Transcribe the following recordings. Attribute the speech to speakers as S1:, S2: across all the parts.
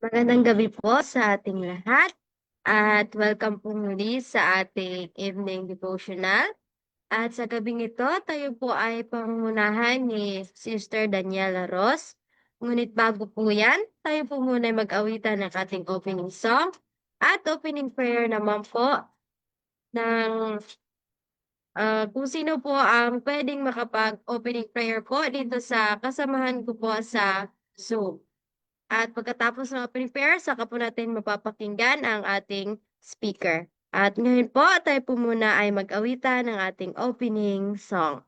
S1: Magandang gabi po sa ating lahat at welcome po muli sa ating evening devotional. At sa gabing ito, tayo po ay pangunahan ni Sister Daniela Ross. Ngunit bago po yan, tayo po muna ay mag-awitan ng ating opening song at opening prayer naman po ng kung sino po ang pwedeng makapag-opening prayer po dito sa kasamahan ko po sa Zoom. At pagkatapos ng opening prayer, saka po natin mapapakinggan ang ating speaker. At ngayon po, tayo po muna ay mag-awitan ng ating opening song.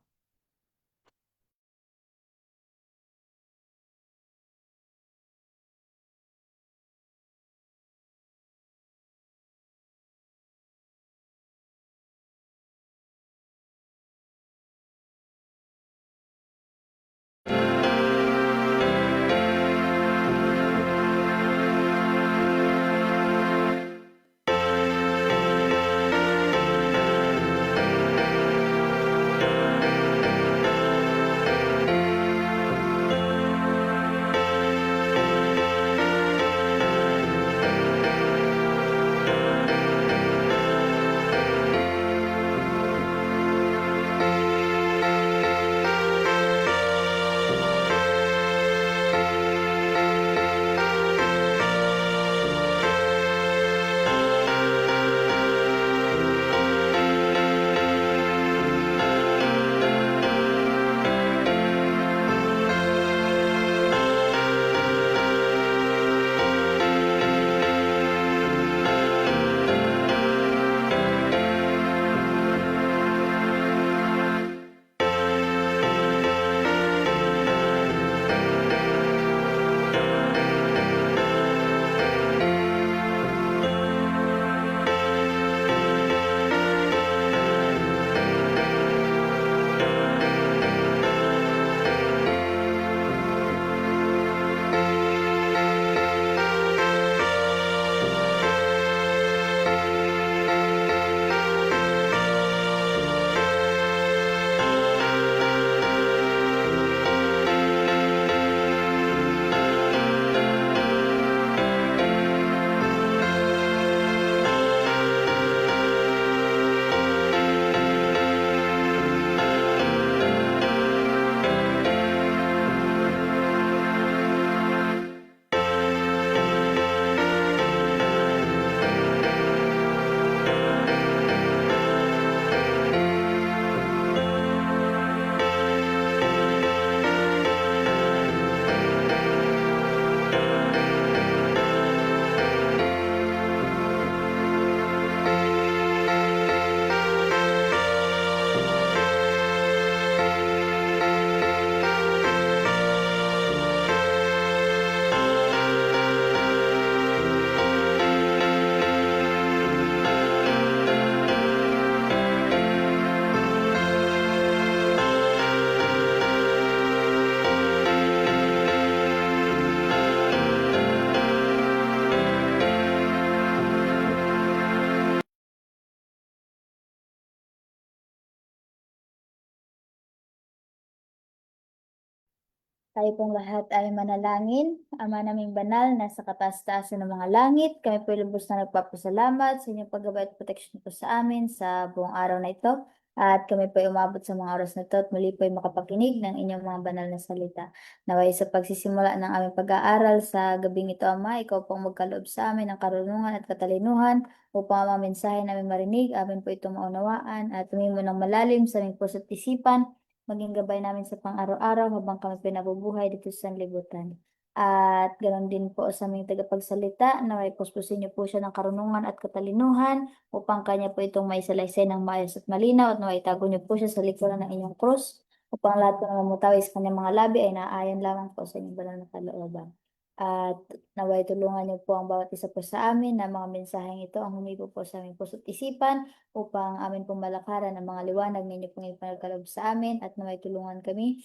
S2: Tayo pong lahat ay manalangin. Ama naming banal, nasa kataas-taasan ng mga langit, kami po lubos na nagpapasalamat sa inyong paggabay at protection po sa amin sa buong araw na ito. At kami po ay umabot sa mga oras na ito at muli po ay makapakinig ng inyong mga banal na salita. Naway sa pagsisimula ng aming pag-aaral sa gabing ito, Ama, ikaw po ang magkaloob sa amin ng karunungan at katalinuhan upang ang mga mensahe namin marinig, amin po itong maunawaan at tumimo ng malalim sa aming puso at isipan, maging gabay namin sa pang-araw-araw habang kami pinabubuhay dito sa sanlibutan. At ganoon din po sa aming tagapagsalita, na may puspusin niyo po siya ng karunungan at katalinuhan upang kanya po itong may salaysay ng maayos at malinaw at naway itago niyo po siya sa likuran ng inyong krus upang lahat po ng mamutawi sa kanyang mga labi ay naaayon lamang po sa inyong banal na kalooban. At naway tulungan niyo po ang bawat isa po sa amin na mga mensaheng ito ang humipo po sa aming puso't isipan upang amin pong malakaran ang mga liwanag ninyo pong ipinagkaloob sa amin at naway tulungan kami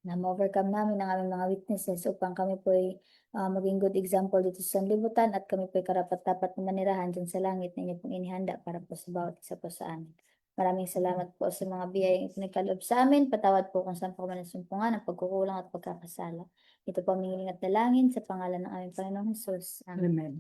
S2: na ma-overcome namin ang aming mga weaknesses upang kami po ay maging good example dito sa sanlibutan at kami po ay karapat-dapat na manirahan dyan sa langit na inyo pong inihanda para po sa bawat isa po sa amin. Maraming salamat po sa mga biyayang ipinagkaloob sa amin. Patawad po kung saan po kami nasumpungan ng pagkukulang at pagkakasala. Ito po ang hiling at dalangin sa pangalan ng aming Panginoong Hesus. Amen.
S3: Amen.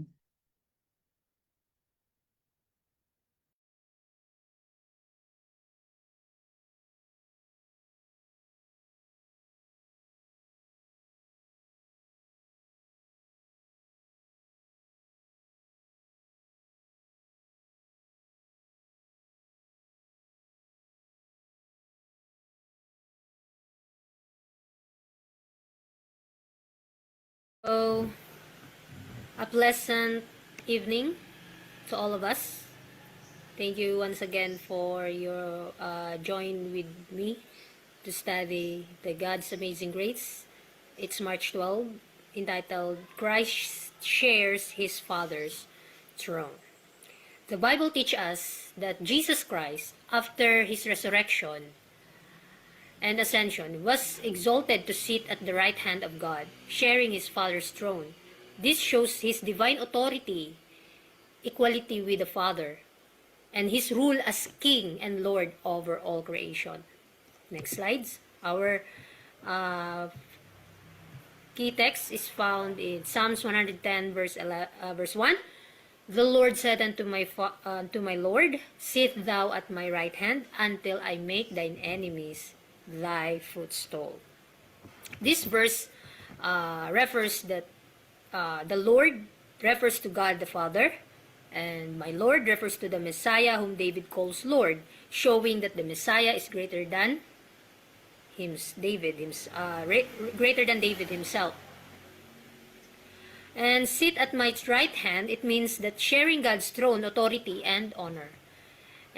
S4: So, a pleasant evening to all of us. Thank you once again for your join with me to study the God's Amazing Grace. It's March 12, entitled Christ Shares His Father's Throne. The Bible teaches us that Jesus Christ, after His resurrection and ascension, was exalted to sit at the right hand of God, sharing His Father's throne. This shows His divine authority, equality with the Father, and His rule as King and Lord over all creation. Next slides. Our key text is found in Psalms 110 verse 1. The Lord said unto my Lord, Sit thou at my right hand, until I make thine enemies thy footstool. This verse refers that the Lord refers to God the Father, and my Lord refers to the Messiah whom David calls Lord, showing that the Messiah is greater than David himself. And sit at my right hand, it means that sharing God's throne, authority, and honor.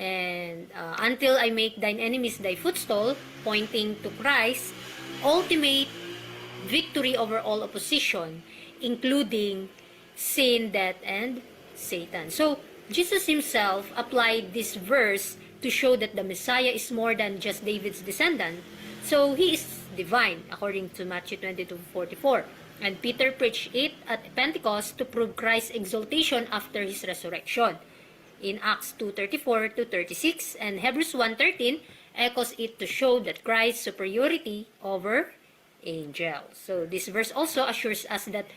S4: And until I make thine enemies thy footstool, pointing to Christ's ultimate victory over all opposition, including sin, death, and Satan. So, Jesus himself applied this verse to show that the Messiah is more than just David's descendant. So, he is divine, according to Matthew 22:44. And Peter preached it at Pentecost to prove Christ's exaltation after his resurrection. In Acts 2:34-36 and Hebrews 1:13 echoes it to show that Christ's superiority over angels. So this verse also assures us that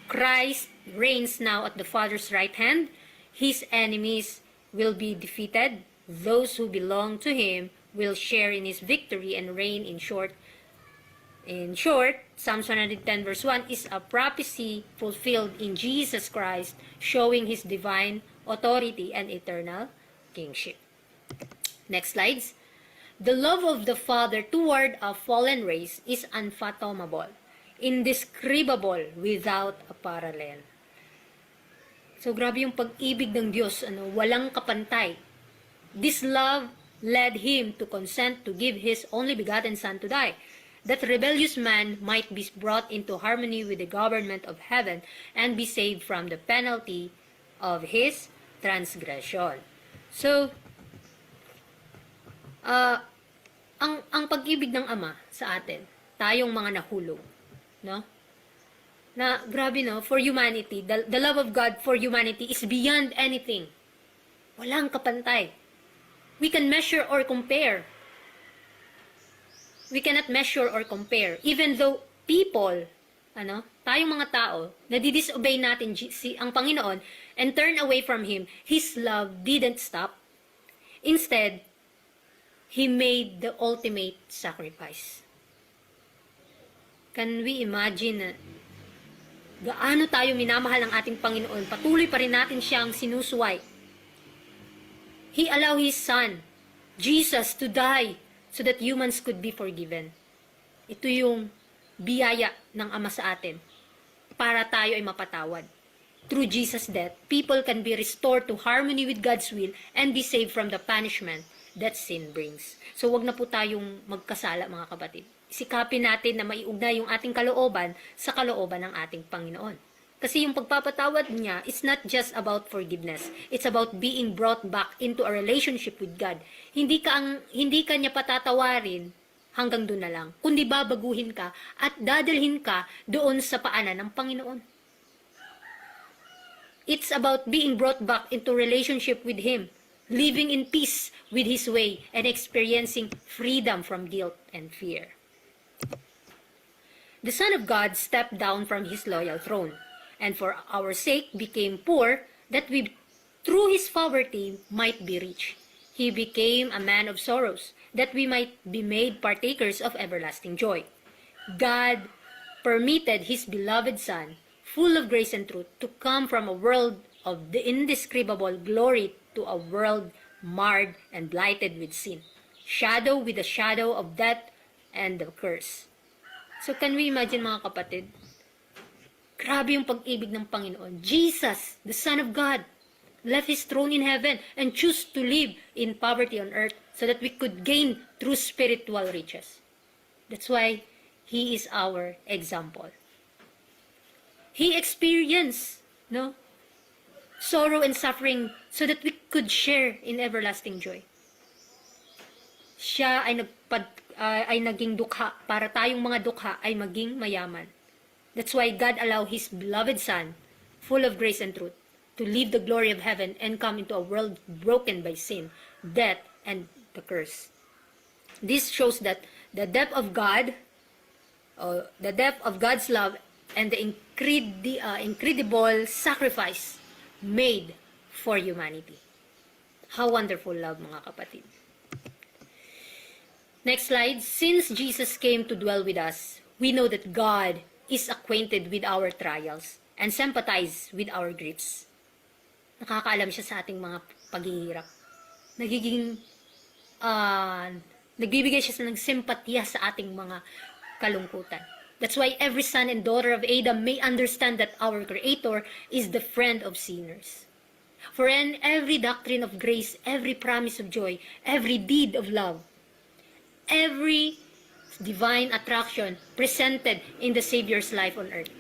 S4: Christ reigns now at the Father's right hand. His enemies will be defeated. Those who belong to him will share in his victory and reign. In short, Psalms 110 verse 1 is a prophecy fulfilled in Jesus Christ, showing his divine authority and eternal kingship. Next slides. The love of the Father toward a fallen race is unfathomable, indescribable, without a parallel. So grabe yung pag-ibig ng Diyos, walang kapantay. This love led him to consent to give his only begotten Son to die, that rebellious man might be brought into harmony with the government of heaven and be saved from the penalty of his transgression. So, ang pag-ibig ng Ama sa atin, tayong mga nahulog, no? Na grabe, no, for humanity, the love of God for humanity is beyond anything. Walang kapantay. We can measure or compare. We cannot measure or compare. Even though people, tayong mga tao, nadidisobey natin ang Panginoon and turn away from Him, His love didn't stop. Instead, He made the ultimate sacrifice. Can we imagine na gaano tayo minamahal ng ating Panginoon? Patuloy pa rin natin siyang sinusuway. He allowed His Son, Jesus, to die so that humans could be forgiven. Ito yung biyaya ng Ama sa atin para tayo ay mapatawad. Through Jesus' death, people can be restored to harmony with God's will and be saved from the punishment that sin brings. So wag na po tayong magkasala, mga kapatid. Sikapin natin na maiugnay yung ating kalooban sa kalooban ng ating Panginoon. Kasi yung pagpapatawad niya, it's not just about forgiveness. It's about being brought back into a relationship with God. Hindi ka niya patatawarin hanggang doon na lang, kundi babaguhin ka at dadalhin ka doon sa paanan ng Panginoon. It's about being brought back into relationship with Him. living in peace with his way, and experiencing freedom from guilt and fear. The Son of God stepped down from his loyal throne, and for our sake became poor, that we through his poverty might be rich. He became a man of sorrows, that we might be made partakers of everlasting joy. God permitted his beloved Son, full of grace and truth, to come from a world of the indescribable glory to a world marred and blighted with sin, shadow with the shadow of death and the curse. So can we imagine, mga kapatid? Grabe yung pag-ibig ng Panginoon. Jesus, the Son of God, left his throne in heaven and chose to live in poverty on earth so that we could gain true spiritual riches. That's why he is our example. He experienced, sorrow and suffering so that we could share in everlasting joy. Siya ay naging dukha para tayong mga dukha ay maging mayaman. That's why God allowed his beloved Son, full of grace and truth, to leave the glory of heaven and come into a world broken by sin, death, and the curse. This shows that the depth of God's love and the incredible sacrifice made for humanity. How wonderful love, mga kapatid. Next slide. Since Jesus came to dwell with us, we know that God is acquainted with our trials and sympathize with our griefs. Nakakaalam siya sa ating mga paghihirap. Nagbibigay siya ng simpatiya sa ating mga kalungkutan. That's why every son and daughter of Adam may understand that our Creator is the friend of sinners. For in every doctrine of grace, every promise of joy, every deed of love, every divine attraction presented in the Savior's life on earth.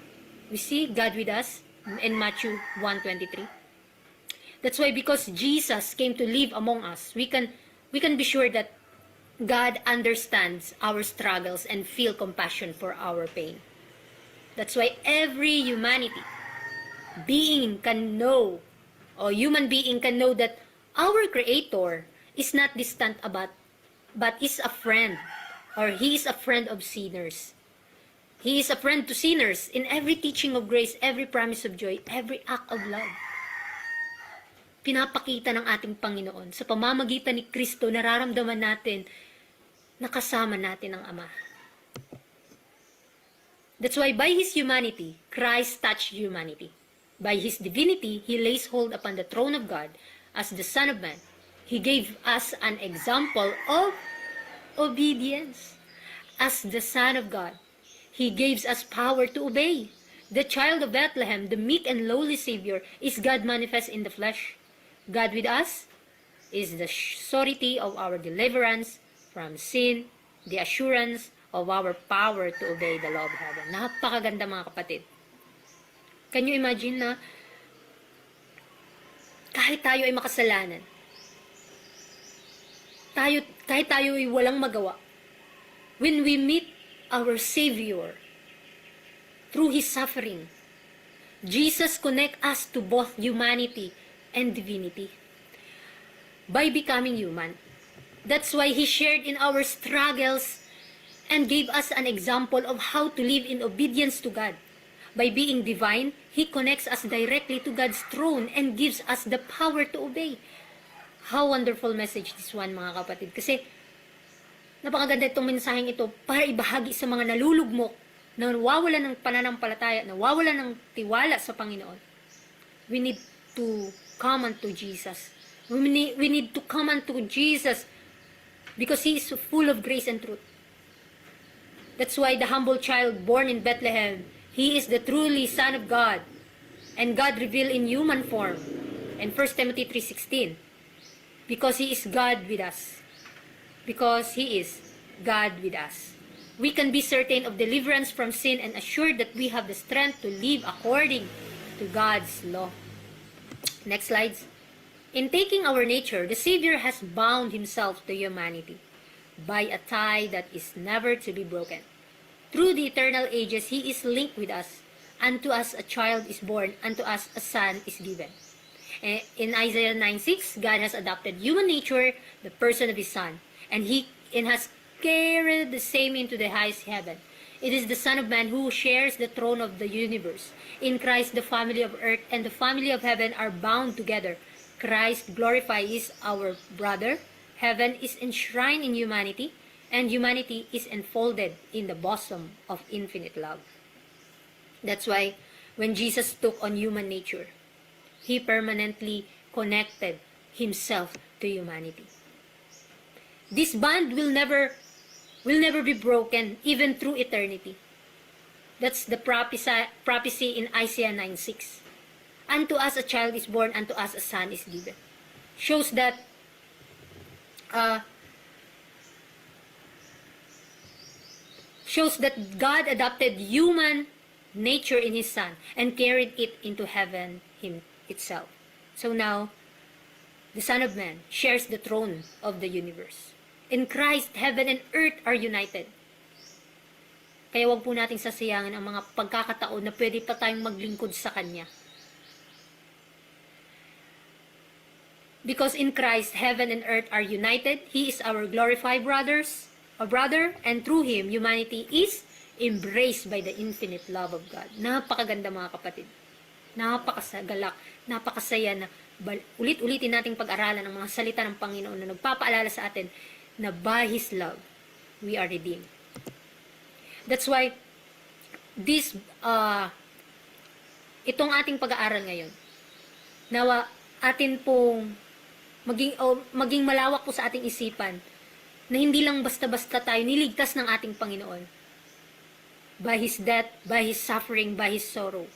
S4: We see God with us in Matthew 1:23. That's why because Jesus came to live among us, we can be sure that God understands our struggles and feel compassion for our pain. That's why every human being can know that our Creator is not distant but is a friend, or he is a friend of sinners. He is a friend to sinners in every teaching of grace, every promise of joy, every act of love. Pinapakita ng ating Panginoon sa pamamagitan ni Kristo, nararamdaman natin na kasama natin ang Ama. That's why by his humanity, Christ touched humanity. By his divinity, he lays hold upon the throne of God as the Son of Man. He gave us an example of obedience. As the Son of God, he gives us power to obey. The child of Bethlehem, the meek and lowly Savior, is God manifest in the flesh. God with us is the surety of our deliverance from sin, the assurance of our power to obey the law of heaven. Napakaganda, mga kapatid. Can you imagine na kahit tayo ay makasalanan, kahit tayo ay walang magawa, when we meet our Savior through his suffering, Jesus connects us to both humanity and divinity by becoming human. That's why he shared in our struggles and gave us an example of how to live in obedience to God. By being divine, he connects us directly to God's throne and gives us the power to obey. How wonderful message this one, mga kapatid. Kasi napakaganda itong mensaheng ito para ibahagi sa mga nalulugmok, na nawawalan ng pananampalataya, nawawalan ng tiwala sa Panginoon. We need to come unto Jesus. We need to come unto Jesus because he is full of grace and truth. That's why the humble child born in Bethlehem, he is the truly Son of God, and God revealed in human form in 1 Timothy 3:16, because he is God with us. Because he is God with us, we can be certain of deliverance from sin and assured that we have the strength to live according to God's law. Next slides. In taking our nature, the Savior has bound himself to humanity by a tie that is never to be broken. Through the eternal ages, he is linked with us. Unto us a child is born, unto us a son is given. In Isaiah 9:6, God has adopted human nature, the person of His Son, and has carried the same into the highest heaven. It is the Son of Man who shares the throne of the universe. In Christ, the family of earth and the family of heaven are bound together. Christ glorified is our brother. Heaven is enshrined in humanity, and humanity is enfolded in the bosom of infinite love. That's why when Jesus took on human nature, He permanently connected Himself to humanity. This bond will never be broken even through eternity. That's the prophecy in Isaiah 9:6. Unto us a child is born, unto us a son is given. Shows that God adopted human nature in His Son and carried it into heaven itself. So now, the Son of Man shares the throne of the universe. In Christ, heaven and earth are united. Kaya wag po nating sasayangin ang mga pagkakataon na pwede pa tayong maglingkod sa Kanya. Because in Christ, heaven and earth are united. He is our glorified brother, and through Him, humanity is embraced by the infinite love of God. Napakaganda mga kapatid. Napakasagalak, napakasaya na ulit-ulitin nating pag-aralan ang mga salita ng Panginoon na nagpapaalala sa atin na by His love, we are redeemed. That's why, itong ating pag-aaral ngayon, nawa atin pong maging malawak po sa ating isipan na hindi lang basta-basta tayo niligtas ng ating Panginoon. By His death, by His suffering, by His sorrow,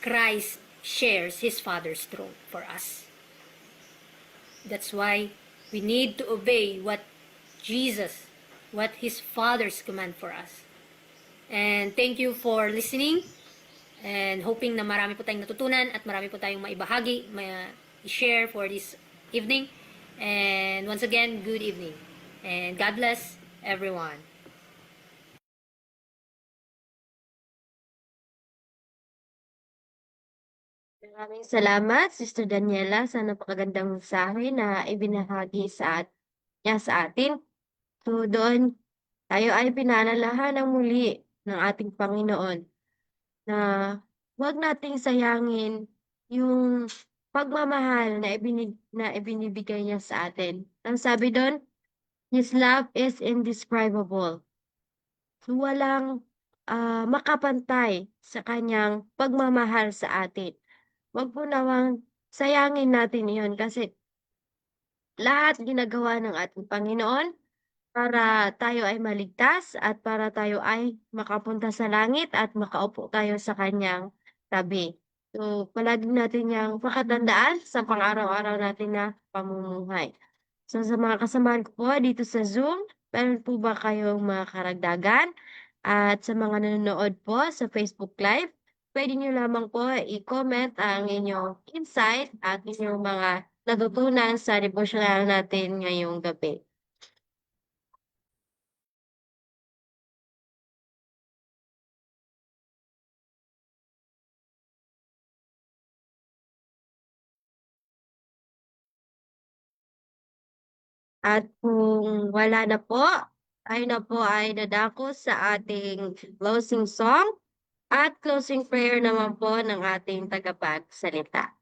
S4: Christ shares His Father's throne for us. That's why we need to obey what His Father's command for us. And thank you for listening, and hoping na marami po tayong natutunan at marami po tayong maibahagi, i-share for this evening. And once again, good evening. And God bless everyone.
S1: Maraming salamat, Sister Daniela, sa napakagandang mensahe na ibinahagi niya sa atin. So doon, tayo ay pinaalalahanan muli ng ating Panginoon na huwag nating sayangin yung pagmamahal na ibinibigay niya sa atin. Ang sabi doon, His love is indescribable. So walang makapantay sa kanyang pagmamahal sa atin. Huwag po nawang sayangin natin iyon kasi lahat ginagawa ng ating Panginoon para tayo ay maligtas at para tayo ay makapunta sa langit at makaupo tayo sa kanyang tabi. So, palagi natin yang pakatandaan sa pang-araw-araw natin na pamumuhay. So, sa mga kasamahan ko po dito sa Zoom, meron po ba kayong mga karagdagan? At sa mga nanonood po sa Facebook Live, pwede nyo lamang po i-comment ang inyong insight at inyong mga natutunan sa devotional natin ngayong gabi. At kung wala na po, tayo na po ay dadako sa ating closing song at closing prayer naman po ng ating tagapagsalita.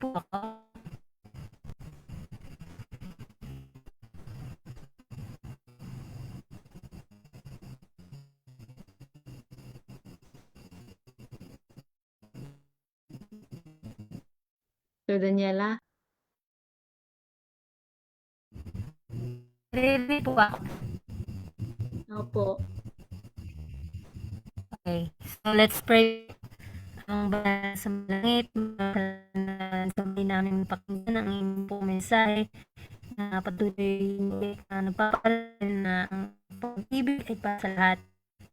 S4: po ako.
S1: So, Daniela?
S4: Ready po ako.
S1: Opo.
S4: Okay. So, let's pray. Ang banal sa langit, sabay namin pakinggan ang inyong pong mensahe na patuloy na nagpapalala na ang pag-ibig ay para sa lahat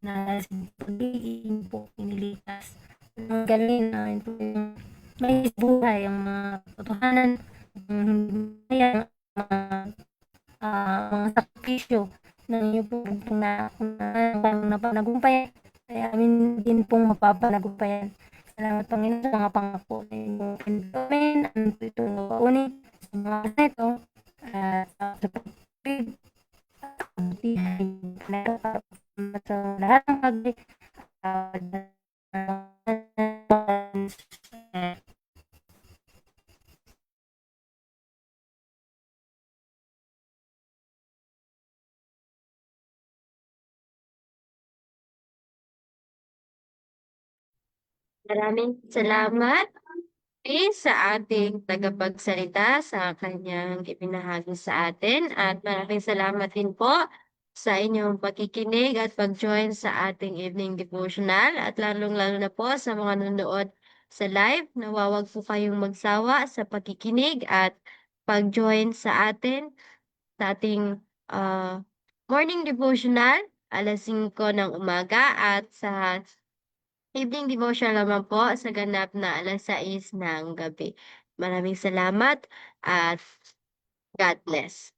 S4: na sa pag-ibig po inilikas. Ang galing na ito yung may buhay ang mga katotohanan, ang hindi maya, mga sakripisyo ng inyo po na napanagumpayan. Kaya amin din pong mapapanagumpayan. Salamat Panginoon sa mga pangako na inyong pinagawin. Ano po itong nauunin sa mga na ito. At sa pag-ibig, kabutihan, sa lahat ng bagay.
S1: Maraming salamat sa ating tagapagsalita sa kanyang ibinahagi sa atin at maraming salamat din po sa inyong pakikinig at pag-join sa ating evening devotional at lalong-lalo na po sa mga nanonood sa live. Nawawag po kayong magsawa sa pakikinig at pag-join sa atin sa ating morning devotional alas 5 ng umaga at sa evening devotion naman po sa ganap na alas 6 ng gabi. Maraming salamat at God bless.